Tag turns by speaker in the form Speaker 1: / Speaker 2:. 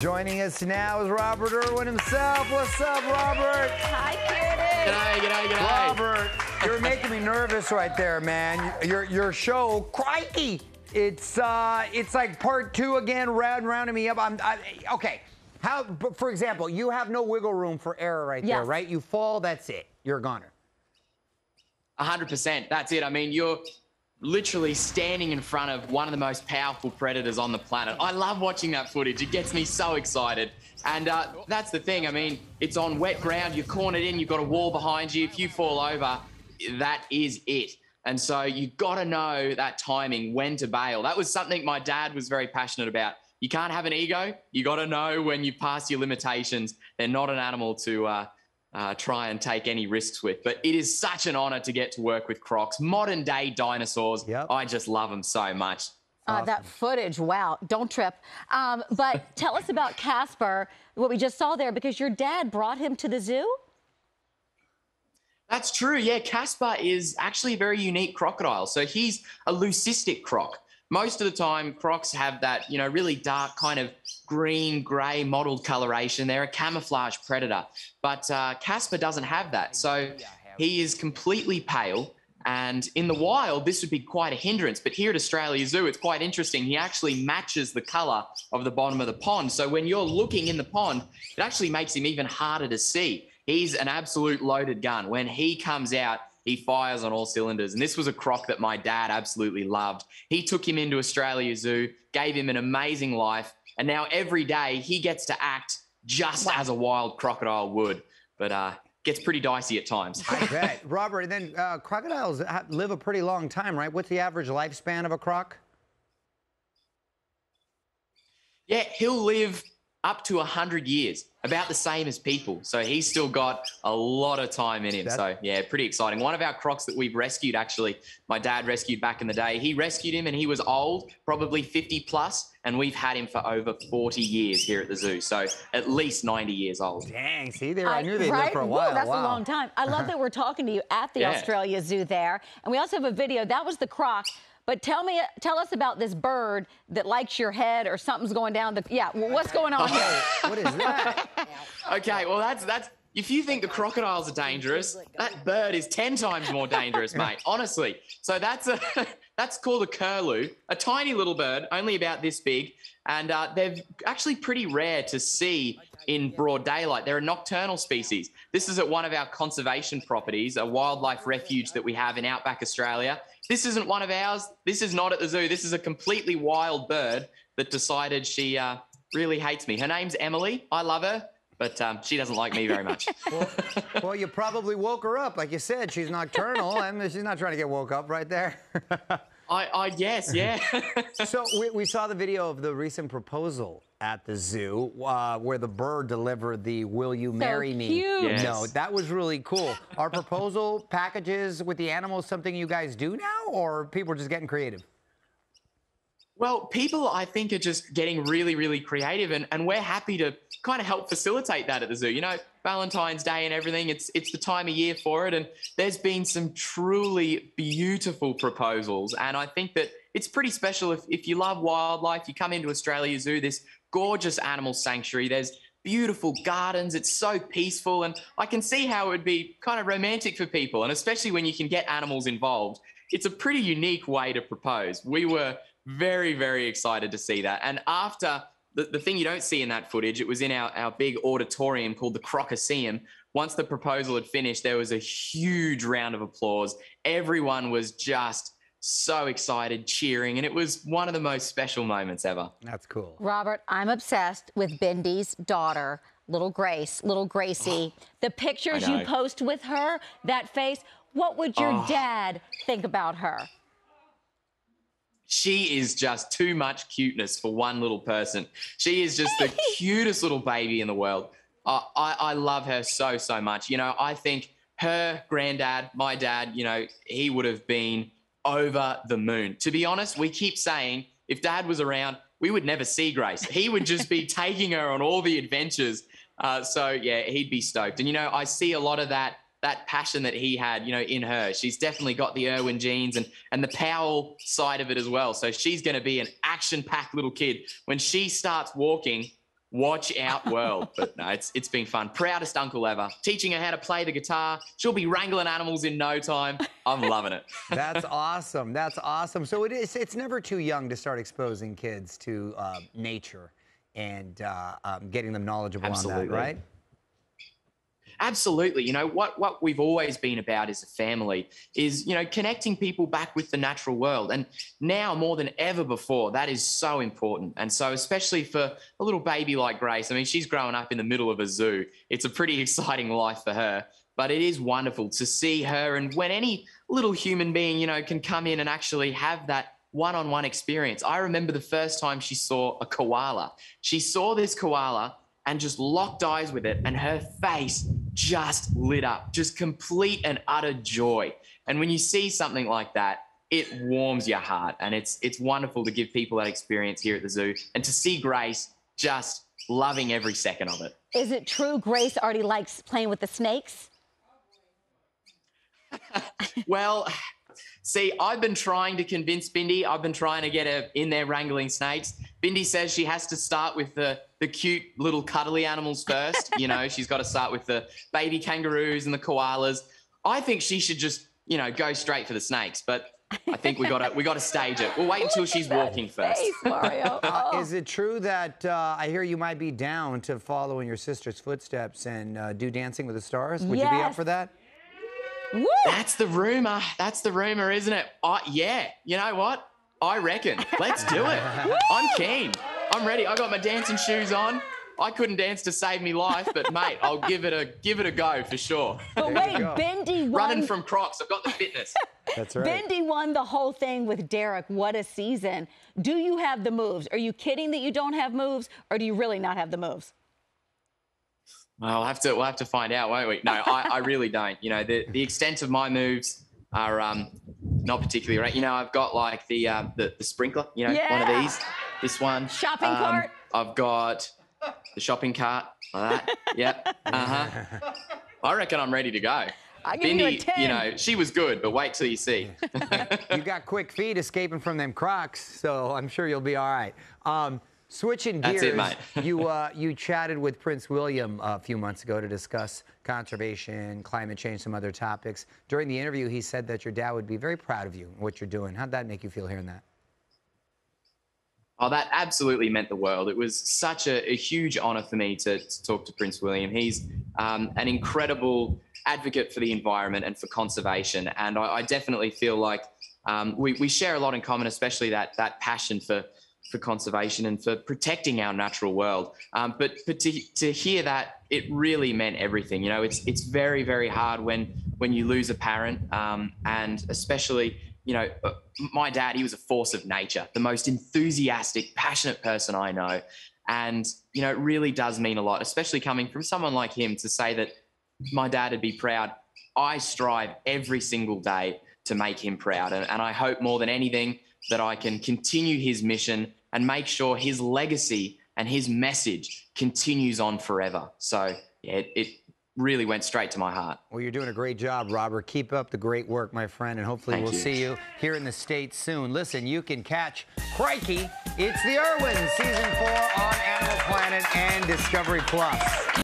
Speaker 1: Joining us now is Robert Irwin himself. What's up, Robert?
Speaker 2: Hi, Kitty.
Speaker 3: G'day.
Speaker 1: Robert, you're making me nervous right there, man. Your show, crikey! It's like part two again, rounding me up. Okay. How? For example, you have no wiggle room for error right there, right? You fall, that's it. You're a goner.
Speaker 3: 100%. That's it. I mean, you're literally standing in front of one of the most powerful predators on the planet. I love watching that footage. It gets me so excited. And that's the thing. I mean, it's on wet ground. You're cornered in. You've got a wall behind you. If you fall over, that is it. And so you've got to know that timing, when to bail. That was something my dad was very passionate about. You can't have an ego. You got to know when you pass your limitations. They're not an animal to try and take any risks with. But it is such an honor to get to work with crocs, modern day dinosaurs.
Speaker 1: Yep.
Speaker 3: I just love them so much.
Speaker 2: Awesome. That footage, wow, don't trip. But tell us about Casper, what we just saw there, because your dad brought him to the zoo?
Speaker 3: That's true, yeah. Casper is actually a very unique crocodile. So he's a leucistic croc. Most of the time, crocs have that, really dark kind of green, grey mottled coloration. They're a camouflage predator. But Casper doesn't have that. So he is completely pale. And in the wild, this would be quite a hindrance. But here at Australia Zoo, it's quite interesting. He actually matches the colour of the bottom of the pond. So when you're looking in the pond, it actually makes him even harder to see. He's an absolute loaded gun. When he comes out, he fires on all cylinders. And this was a croc that my dad absolutely loved. He took him into Australia Zoo, gave him an amazing life. And now every day he gets to act just as a wild crocodile would. But gets pretty dicey at times.
Speaker 1: I bet. Robert, and then crocodiles live a pretty long time, right? What's the average lifespan of a croc?
Speaker 3: Yeah, he'll live up to 100 years, about the same as people. So he's still got a lot of time in him. So yeah, pretty exciting. One of our crocs that we've rescued, actually, my dad rescued back in the day. He rescued him and he was old, probably 50 plus, and we've had him for over 40 years here at the zoo. So at least 90 years old.
Speaker 1: Dang, see there, I knew they'd live for a while.
Speaker 2: Whoa, that's a long time. I love that we're talking to you at the Australia Zoo there. And we also have a video. That was the croc. But tell us about this bird that likes your head, or something's going down the. Yeah, well, what's going on here?
Speaker 1: What is that?
Speaker 3: Okay, well that's. If you think the crocodiles are dangerous, that bird is 10 times more dangerous, mate. Honestly. So that's called a curlew, a tiny little bird, only about this big, and they're actually pretty rare to see in broad daylight. They're a nocturnal species. This is at one of our conservation properties, a wildlife refuge that we have in Outback Australia. This isn't one of ours. This is not at the zoo. This is a completely wild bird that decided she really hates me. Her name's Emily. I love her, but she doesn't like me very much.
Speaker 1: Well, you probably woke her up. Like you said, she's nocturnal, and she's not trying to get woke up right there.
Speaker 3: I guess, yeah.
Speaker 1: So we saw the video of the recent proposal at the zoo where the bird delivered the "Will you marry me?"
Speaker 3: Yes.
Speaker 1: note. That was really cool. Are proposal packages with the animals something you guys do now, or people are just getting creative?
Speaker 3: Well, people, I think, are just getting really, really creative, and we're happy to kind of help facilitate that at the zoo. Valentine's Day and everything, it's the time of year for it, and there's been some truly beautiful proposals, and I think that it's pretty special if you love wildlife. You come into Australia Zoo, this gorgeous animal sanctuary. There's beautiful gardens. It's so peaceful, and I can see how it would be kind of romantic for people, and especially when you can get animals involved. It's a pretty unique way to propose. We were very, very excited to see that. And after the thing you don't see in that footage, it was in our big auditorium called the Crocoseum. Once the proposal had finished, there was a huge round of applause. Everyone was just so excited, cheering, and it was one of the most special moments ever.
Speaker 1: That's cool.
Speaker 2: Robert, I'm obsessed with Bindi's daughter, little Gracie. The pictures you post with her, that face, what would your dad think about her?
Speaker 3: She is just too much cuteness for one little person. She is just the cutest little baby in the world. I love her so, so much. I think her granddad, my dad, he would have been over the moon. To be honest, we keep saying if Dad was around, we would never see Grace. He would just be taking her on all the adventures. So, yeah, he'd be stoked. And, I see a lot of that passion that he had, in her. She's definitely got the Irwin genes and the Powell side of it as well. So she's going to be an action-packed little kid. When she starts walking, Watch out, world. But no, it's been fun. Proudest uncle ever. Teaching her how to play the guitar. She'll be wrangling animals in no time. I'm loving it.
Speaker 1: That's awesome. That's awesome. So it's never too young to start exposing kids to nature and getting them knowledgeable on that, right?
Speaker 3: Absolutely. You know, what we've always been about as a family is, you know, connecting people back with the natural world. And now more than ever before, that is so important. And so especially for a little baby like Grace, I mean, she's growing up in the middle of a zoo. It's a pretty exciting life for her, but it is wonderful to see her. And when any little human being, you know, can come in and actually have that one-on-one experience. I remember the first time she saw a koala. She saw this koala and just locked eyes with it, and her face just lit up, just complete and utter joy. And when you see something like that, it warms your heart, and it's wonderful to give people that experience here at the zoo, and to see Grace just loving every second of it.
Speaker 2: Is it true Grace already likes playing with the snakes?
Speaker 3: Well, see, I've been trying to convince Bindi. I've been trying to get her in there wrangling snakes. Bindi says she has to start with the cute little cuddly animals first. You know, she's got to start with the baby kangaroos and the koalas. I think she should just, you know, go straight for the snakes. But I think we got to stage it. We'll wait until she's walking first.
Speaker 2: Face, Mario. Oh.
Speaker 1: Is it true that I hear you might be down to follow in your sister's footsteps and do Dancing with the Stars? Would you be up for that?
Speaker 2: Woo!
Speaker 3: That's the rumor. That's the rumor, isn't it? Yeah. You know what? I reckon. Let's do it. I'm keen. I'm ready. I got my dancing shoes on. I couldn't dance to save me life, but mate, I'll give it a go for sure.
Speaker 2: But wait, Bindi won.
Speaker 3: Running from Crocs. I've got the fitness.
Speaker 1: That's right.
Speaker 2: Bindi won the whole thing with Derek. What a season. Do you have the moves? Are you kidding that you don't have moves, or do you really not have the moves?
Speaker 3: Well, we'll have to find out, won't we? No, I really don't. You know, the extent of my moves are not particularly right. You know, I've got like the sprinkler, you know, one of these, this one.
Speaker 2: Shopping cart.
Speaker 3: I've got the shopping cart like that. Yep. I reckon I'm ready to go.
Speaker 2: I give you a 10.
Speaker 3: You know, she was good, but wait till you see.
Speaker 1: You got quick feet escaping from them Crocs, so I'm sure you'll be all right. Switching gears,
Speaker 3: That's it, mate.
Speaker 1: you chatted with Prince William a few months ago to discuss conservation, climate change, some other topics. During the interview, he said that your dad would be very proud of you and what you're doing. How'd that make you feel hearing that?
Speaker 3: Oh, that absolutely meant the world. It was such a huge honor for me to talk to Prince William. He's an incredible advocate for the environment and for conservation. And I definitely feel like we share a lot in common, especially that passion for conservation and for protecting our natural world. But to hear that, it really meant everything. You know, it's very, very hard when you lose a parent, and especially, you know, my dad, he was a force of nature, the most enthusiastic, passionate person I know. And, you know, it really does mean a lot, especially coming from someone like him, to say that my dad would be proud. I strive every single day to make him proud. And I hope more than anything that I can continue his mission and make sure his legacy and his message continues on forever. So yeah, it really went straight to my heart.
Speaker 1: Well, you're doing a great job, Robert. Keep up the great work, my friend, and hopefully we'll see you here in the States soon. Listen, you can catch Crikey, It's the Irwins, Season 4 on Animal Planet and Discovery Plus.